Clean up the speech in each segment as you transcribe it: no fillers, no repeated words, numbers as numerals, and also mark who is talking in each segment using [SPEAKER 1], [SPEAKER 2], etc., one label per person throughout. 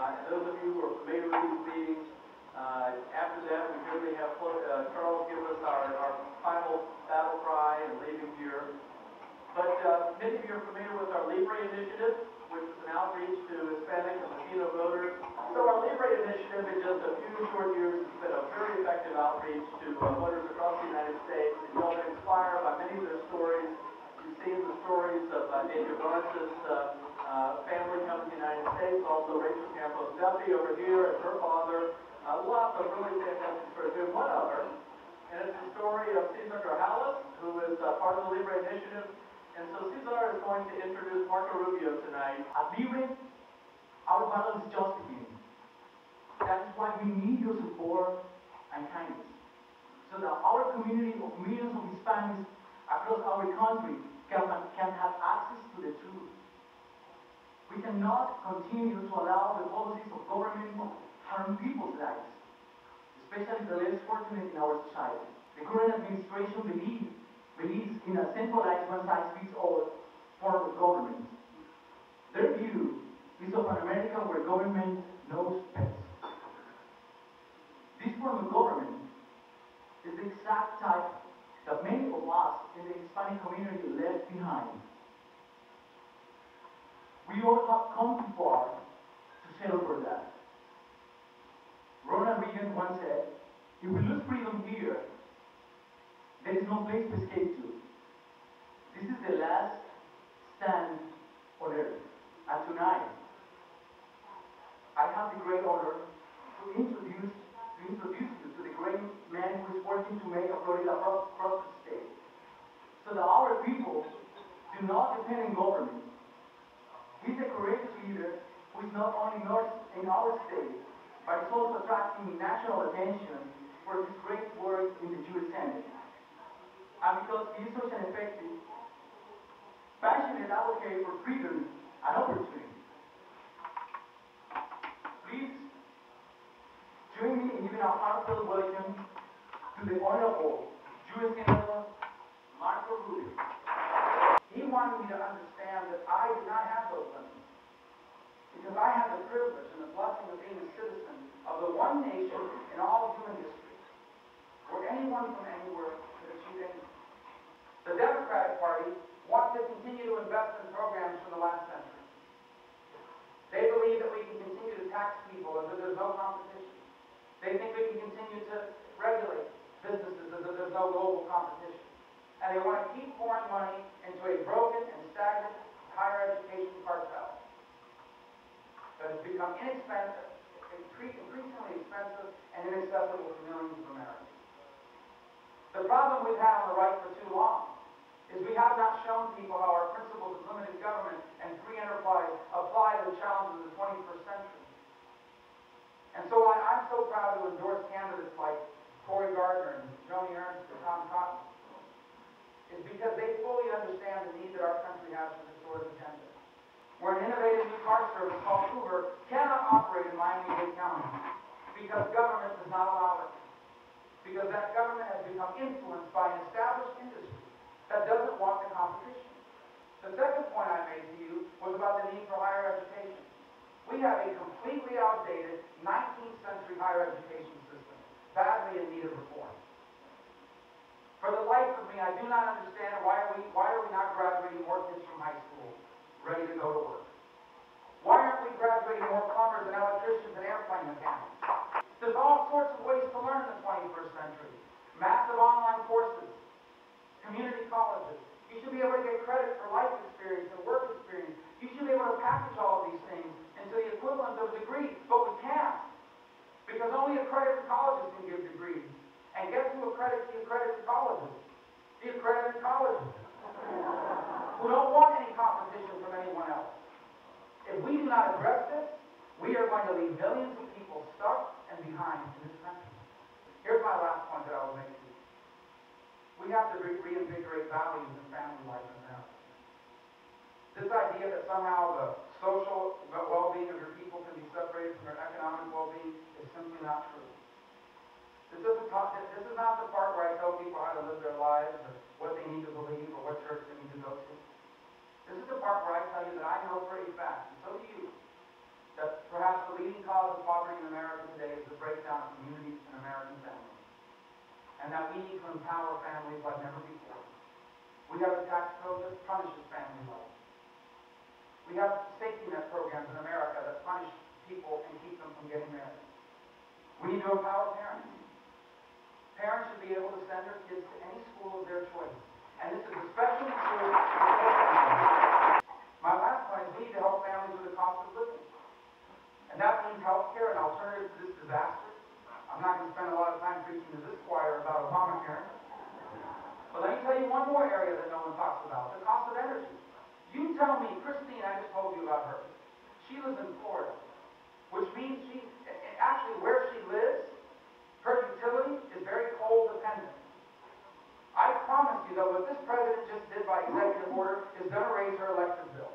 [SPEAKER 1] And those of you who are familiar with these meetings, after that, we usually have Charles give us our final battle cry and leaving here. But many of you are familiar with our Libre initiative, which is an outreach to Hispanic and Latino voters. So our Libre initiative in just a few short years has been a very effective outreach to voters across the United States. And you'll been inspired by many of their stories. You've seen the stories of Daniel Lawrence's family coming to the United States, also Rachel Campos Duffy over here and her father. Lots of really fantastic stories. There's one other, and it's the story of Cesar Grajales, who is part of the Libre initiative. And so Cesar is going to introduce Marco Rubio tonight.
[SPEAKER 2] At Libre, our battle is just beginning. That is why we need your support and kindness, so that our community of millions of Hispanics across our country can have access to the truth. We cannot continue to allow the policies of government harm people's lives, especially the less fortunate in our society. The current administration believes in a centralized one-size-fits-all form of government. Their view is of an America where government knows best. This form of government is the exact type that many of us in the Hispanic community left behind. We all have come too far to settle for that. Ronald Reagan once said, if we lose freedom here, there is no place to escape to. This is the last stand on earth. And tonight, I have the great honor to introduce you to the great man who is working to make a Florida prosperous state, so that our people do not depend on government. He's a courageous leader who is not only in our state, but is also attracting national attention for his great work in the U.S. Senate. And because he is such an effective, passionate advocate for freedom and opportunity. Please join me in giving a heartfelt welcome to the Honorable U.S. Senator Marco Rubio. He wanted me to understand that I did not have those limits, because I have the privilege and the blessing of being a citizen of the one nation in all of human history, where anyone from anywhere could achieve anything. The Democratic Party wants to continue to invest in programs from the last century. They believe that we can continue to tax people as if there's no competition. They think we can continue to regulate businesses as if there's no global competition. And they want to keep pouring money into a broken and stagnant higher education cartel that has become inexpensive, increasingly expensive, and inaccessible to millions of Americans. The problem we've had on the right for too long is we have not shown people how our principles of limited government and free enterprise apply to the challenges of the 21st century. And so I'm so proud to endorse candidates like Cory Gardner and Joni Ernst and Tom Cotton, is because they fully understand the need that our country has for this sort of agenda. Where an innovative new car service called Uber cannot operate in Miami-Dade County because government does not allow it. Because that government has become influenced by an established industry that doesn't want the competition. The second point I made to you was about the need for higher education. We have a completely outdated 19th century higher education system, badly in need of reform. For the life of me, I do not understand why are we not graduating more kids from high school ready to go to work? Why aren't we graduating more plumbers and electricians and airplane mechanics? There's all sorts of ways to learn in the 21st century. Massive online courses, community colleges. You should be able to get credit for life experience and work experience. You should be able to package all of these things into the equivalent of a degree, but we can't. Because only accredited colleges can give degrees. And guess who accredits the accredited colleges? The accredited colleges, who don't want any competition from anyone else. If we do not address this, we are going to leave millions of people stuck and behind in this country. Here's my last point that I will make to you. We have to reinvigorate values in family life in America. This idea that somehow the social well-being of your people can be separated from their economic well-being is simply not true. This is not the part where I tell people how to live their lives or what they need to believe or what church they need to go to. This is the part where I tell you that I know for a fact, and so do you, that perhaps the leaders leading cause of poverty in America today is the breakdown of communities and American families, and that we need to empower families like never before. We have a tax code that punishes family life. We have safety net programs in America that punish people and keep them from getting married. We need to empower parents. Parents should be able to send their kids to any school of their choice. And this is especially true for poor families. My last point is we need to help families with the cost of living. And that means health care, an alternative to this disaster. I'm not going to spend a lot of time preaching to this choir about Obamacare. But let me tell you one more area that no one talks about, the cost of energy. You tell me, Christine, I just told you about her. She lives in Florida, which means actually where she lives, her utility is very coal dependent. I promise you that what this president just did by executive order is going to raise her electric bill.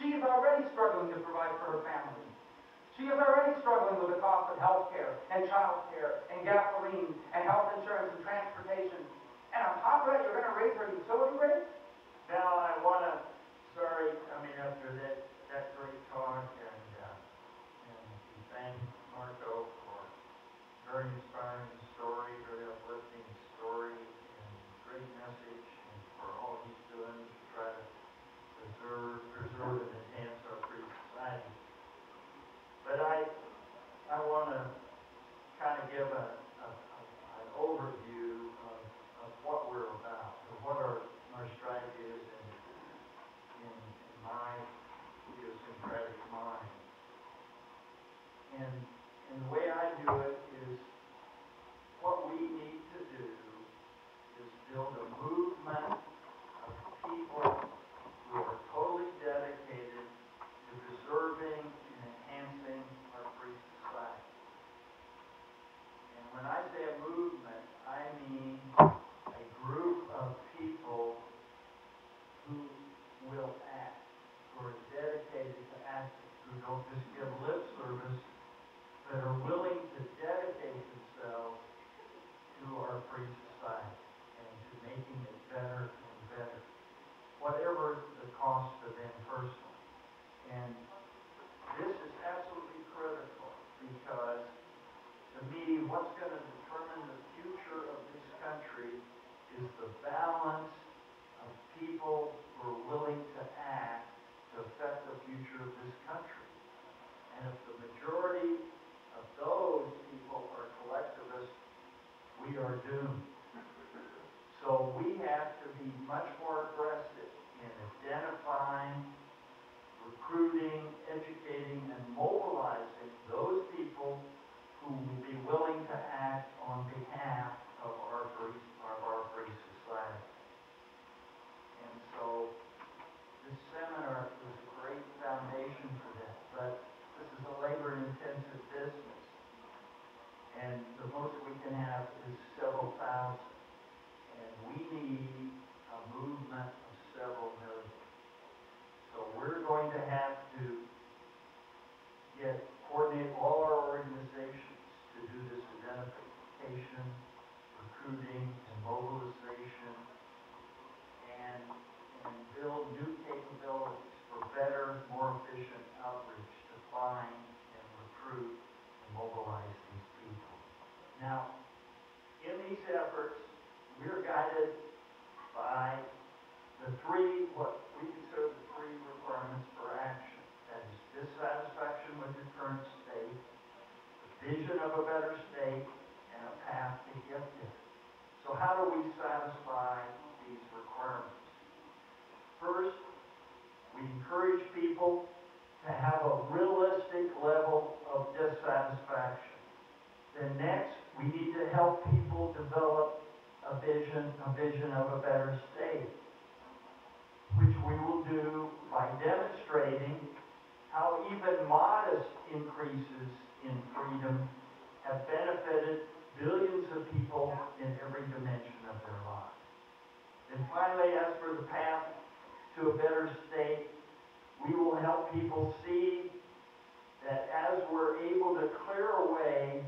[SPEAKER 2] She is already struggling to provide for her family. She is already struggling with the cost of health care and child care and gasoline and health insurance and transportation. And on top of that, you're going to raise her utility rates?
[SPEAKER 3] Now, I want to, after that great talk, and thank Marco for very inspiring story, very uplifting story, and great message, and for all he's doing to try to preserve and enhance our free society. But I want to kind of give an overview of what we're about, of what our strategy is in my idiosyncratic mind. And the way I do it is, what we need to do is build a movement of people who are totally dedicated to preserving and enhancing our free society. And when I say a movement, I mean a group of people who will act, who are dedicated to acting, who don't just give lip service, but are willing to dedicate themselves to our free society and to making it better and better, whatever the cost to them personally. And this is absolutely critical because, to me, what's going to determine the future of this country is the balance of people who are willing to act to affect the future of this country. And if the majority of those people are collectivists, we are doomed. So we have to be much more aggressive in identifying, recruiting, educating, and mobilizing those people who will be willing to act on behalf of our free society. And so this seminar was a great foundation for that. But this is a labor-intensive business, and the most we can have is several thousand. And we need a movement of several million. So we're going to have to coordinate all our organizations to do this identification, recruiting, and mobilization, and build new capabilities for better, more efficient outreach to find and recruit and mobilize these people. Now, in these efforts, we're guided by what we consider the three requirements for action. That is dissatisfaction with your current state, the vision of a better state, and a path to get there. So how do we satisfy these requirements? First, we encourage people to have a realistic level of dissatisfaction. Then next, we need to help people develop a vision of a better state, which we will do by demonstrating how even modest increases in freedom have benefited billions of people in every dimension of their lives. And finally, as for the path to a better state, we will help people see that as we're able to clear away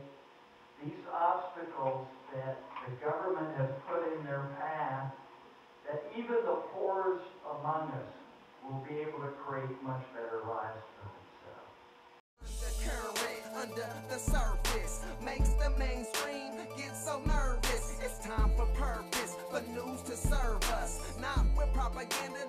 [SPEAKER 3] these obstacles that the government has put in their path, that even the poorest among us will be able to create much better lives for themselves.
[SPEAKER 4] under the surface makes the mainstream get so nervous. It's time for purpose, for news to serve us, not with propaganda